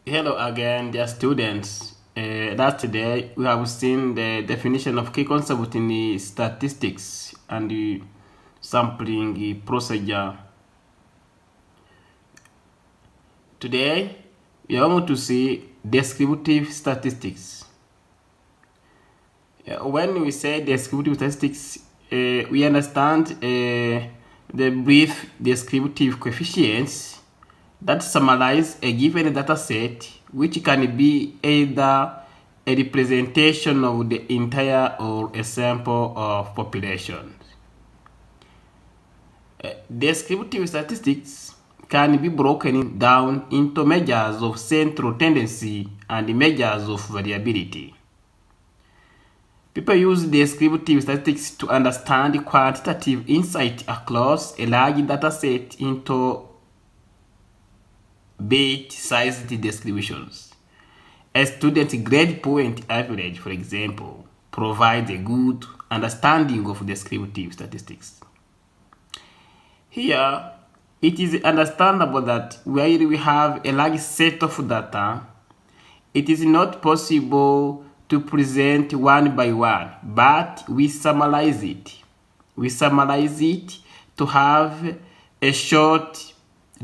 Hello again, dear students. That today we have seen the definition of key concept in the statistics and the sampling procedure. Today we are going to see descriptive statistics. When we say descriptive statistics, we understand the brief descriptive coefficients that summarize a given data set, which can be either a representation of the entire or a sample of populations. Descriptive statistics can be broken down into measures of central tendency and measures of variability. People use descriptive statistics to understand quantitative insight across a large data set into bite-sized distributions. A student's grade point average, for example, provides a good understanding of descriptive statistics. Here, it is understandable that while we have a large set of data, it is not possible to present one by one, but we summarize it. We summarize it to have a short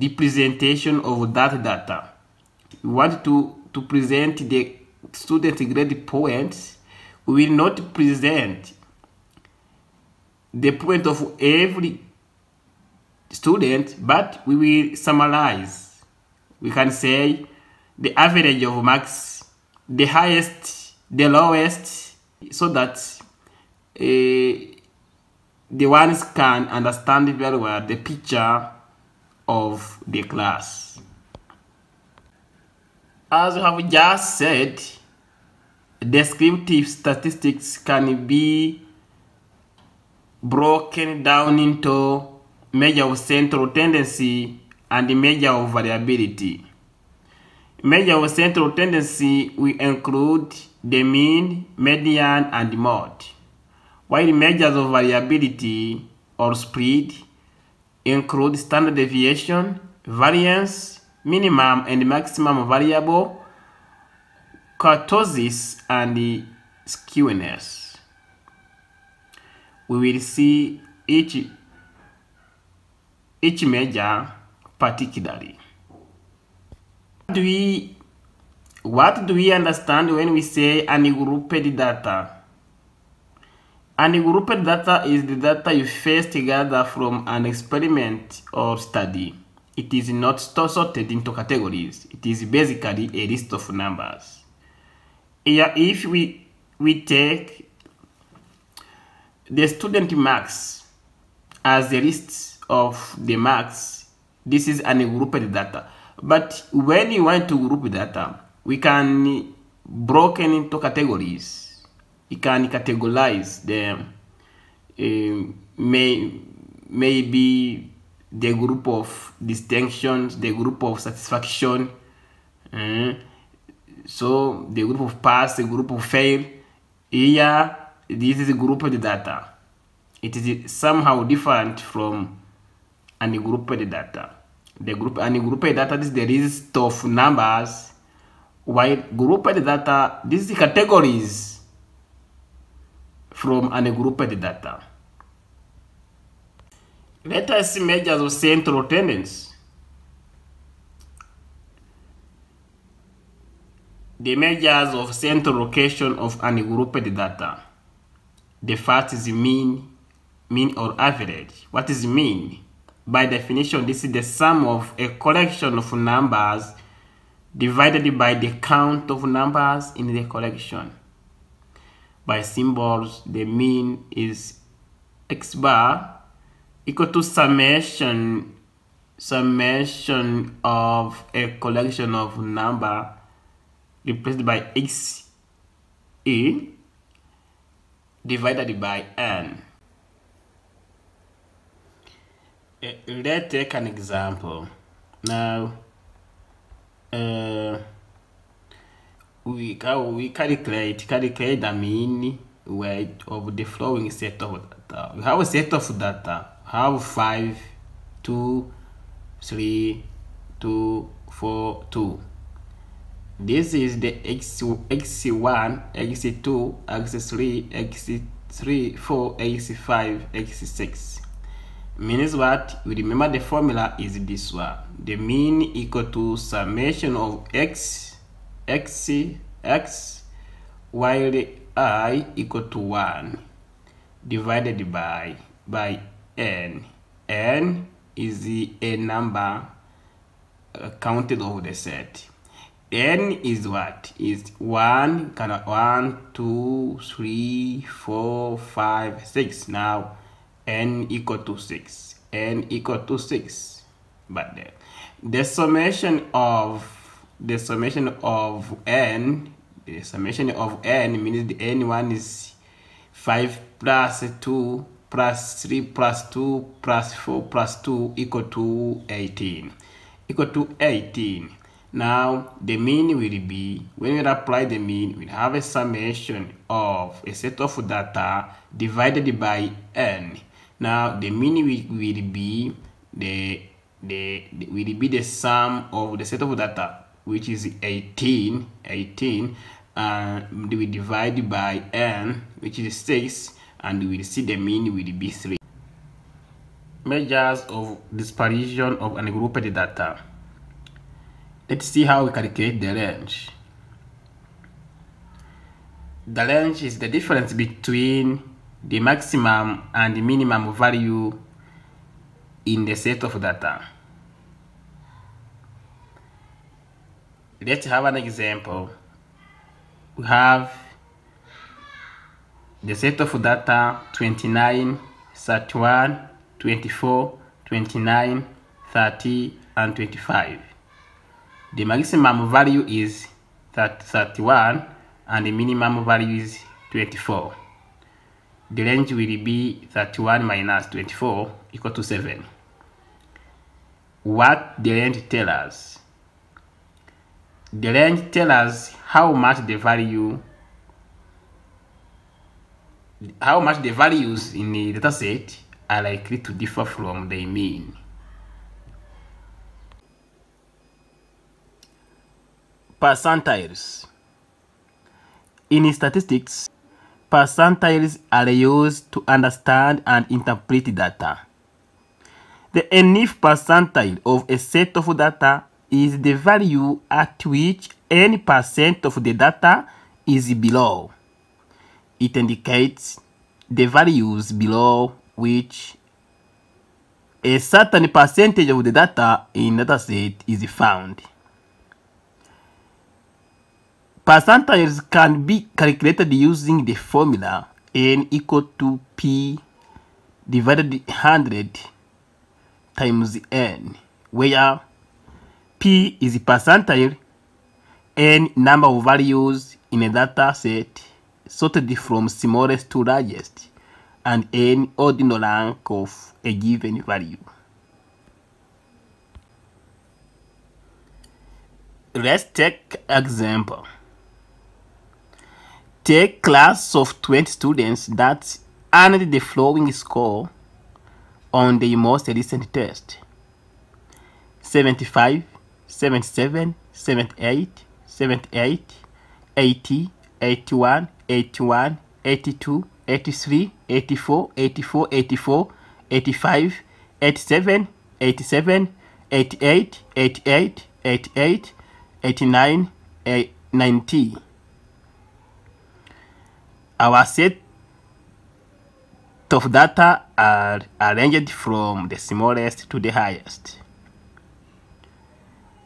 representation of that data. We want to present the student grade points. We will not present the point of every student, but we will summarize. We can say the average of marks, the highest, the lowest, so that the ones can understand very well the picture of the class. As I have just said, descriptive statistics can be broken down into measure of central tendency and measure of variability. Measure of central tendency will include the mean, median, and mode, while measures of variability or spread include standard deviation, variance, minimum and maximum variable, kurtosis, and skewness. We will see each measure particularly. What do we understand when we say ungrouped data? Ungrouped data is the data you first gather from an experiment or study. It is not sorted into categories. It is basically a list of numbers. Here, if we take the student marks as a list of the marks, this is ungrouped data. But when you want to group data, we can broken into categories. You can categorize them. Maybe the group of distinctions, the group of satisfaction. So the group of pass, the group of fail. Here, this is a group of the data. It is somehow different from ungrouped data. The group ungrouped data, this is the list of numbers, while grouped data, this is the categories from ungrouped data. Let us see measures of central tendency. The measures of central location of ungrouped data. The first is mean or average. What is mean? By definition, this is the sum of a collection of numbers divided by the count of numbers in the collection. By symbols, the mean is x bar equal to summation of a collection of number replaced by x e divided by n. Let's take an example. Now, we calculate the mean weight of the following set of data. We have a set of data. We have 5, 2, 3, 2, 4, 2. This is the x1, x2, x3, x3, 4, x5, x6. Means what? We remember the formula is this one. The mean equal to summation of x, while I equal to 1 divided by n. N is a number counted over the set. N is what? Is 1, 2, 3, 4, 5, 6. Now n equal to 6. N equal to 6. But then the summation of n means the n1 is 5 plus 2 plus 3 plus 2 plus 4 plus 2 equal to 18. Now the mean will be, when we apply the mean, we have a summation of a set of data divided by n. Now the mean will be the sum of the set of data, which is 18, and we divide by n, which is 6, and we will see the mean will be 3. Measures of dispersion of ungrouped data. Let's see how we calculate the range. The range is the difference between the maximum and the minimum value in the set of data. Let's have an example. We have the set of data 29, 31, 24, 29, 30, and 25. The maximum value is 31 and the minimum value is 24. The range will be 31 minus 24 equal to 7. What the range tells us? The range tells us how much the values in the dataset are likely to differ from the mean. Percentiles. In statistics, percentiles are used to understand and interpret data. The nth percentile of a set of data is the value at which any percent of the data is below. It indicates the values below which a certain percentage of the data in the dataset is found. Percentiles can be calculated using the formula n equal to p divided 100 times n, where p is a percentile, n number of values in a data set sorted from smallest to largest, and n ordinal rank of a given value. Let's take example. Take class of 20 students that earned the following score on the most recent test: 75, 77, 78, 78, 80, 81, 81, 82, 83, 84, 84, 84, 85, 87, 87, 88, 88, 88, 89, 90. Our set of data are arranged from the smallest to the highest.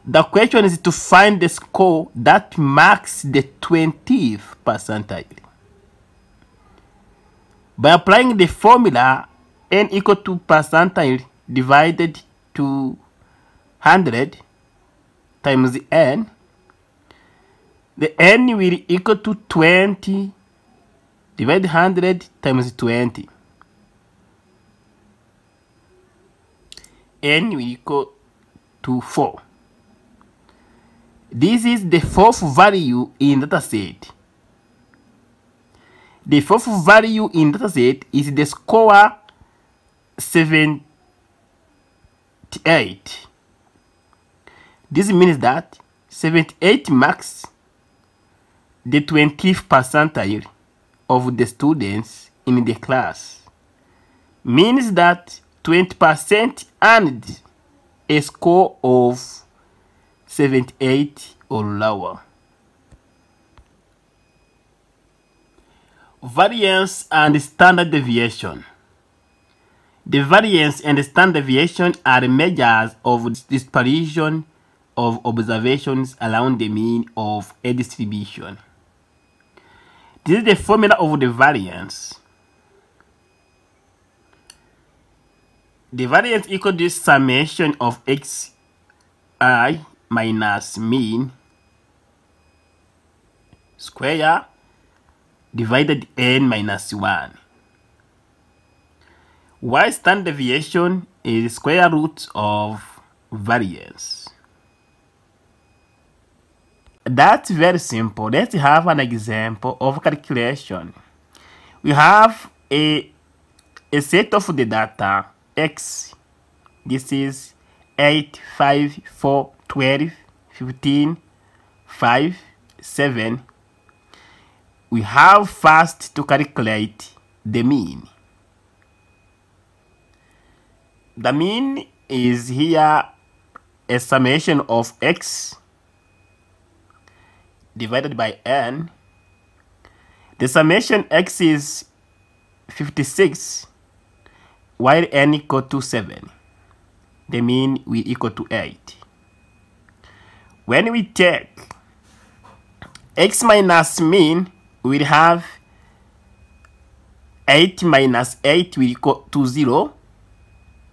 The question is to find the score that marks the 20th percentile. By applying the formula n equal to percentile divided to 100 times n, the n will equal to 20 divided 100 times 20. N will equal to 4. This is the fourth value in dataset. The fourth value in dataset is the score 78. This means that 78 marks the 20th percentile of the students in the class means that 20% earned a score of 78 or lower. Variance and standard deviation. The variance and the standard deviation are measures of dispersion of observations around the mean of a distribution. This is the formula of the variance. The variance equals the summation of xi minus mean square divided n minus 1. While standard deviation is square root of variance. That's very simple. Let's have an example of calculation. We have a set of the data x. This is 8, 5, 4, 12, 15, 5, 7. We have first to calculate the mean. The mean is here a summation of x divided by n. The summation x is 56 while n equal to 7. The mean will equal to 8. When we take x minus mean, we will have 8 minus 8 will equal to 0.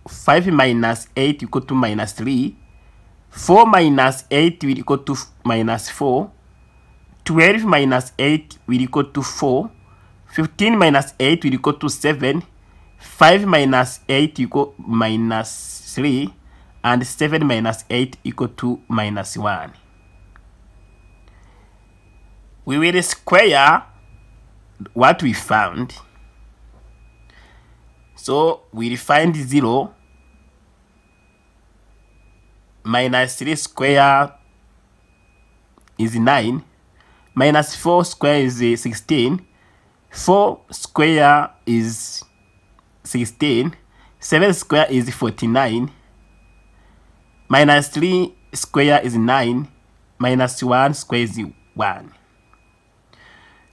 5 minus 8 equal to minus 3. 4 minus 8 will equal to minus 4. 12 minus 8 will equal to 4. 15 minus 8 will equal to 7. 5 minus 8 equal minus 3. And 7 minus 8 equal to minus 1. We will square what we found. So we find 0 minus 3 square is 9. Minus 4 square is 16. 4 square is 16. 7 square is 49. Minus 3 square is 9. Minus 1 square is 1.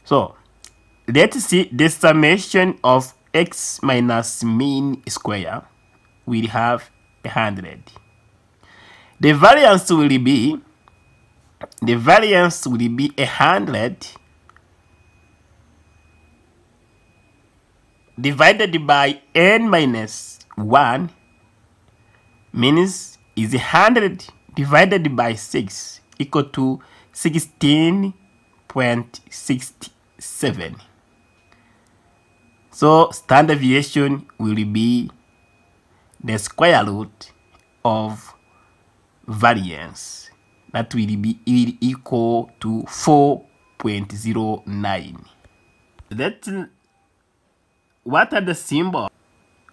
So let's see the summation of x minus mean square. We'll have 100. The variance will be 100 divided by n minus 1 means is 100 divided by 6 equal to 16.67. So standard deviation will be the square root of variance. That will be equal to 4.09. What are the symbols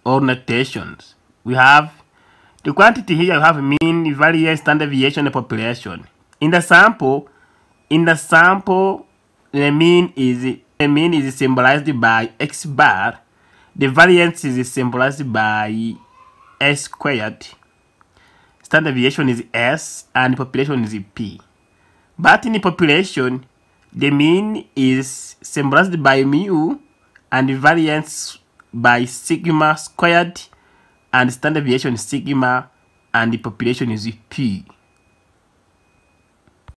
or notations? We have the quantity here. We have mean, variance, standard deviation, and population. In the sample, the mean is symbolized by x bar. The variance is symbolized by s squared. Standard deviation is s, and population is p. But in the population, the mean is symbolized by mu, and the variance by sigma squared, and standard deviation is sigma, and the population is p.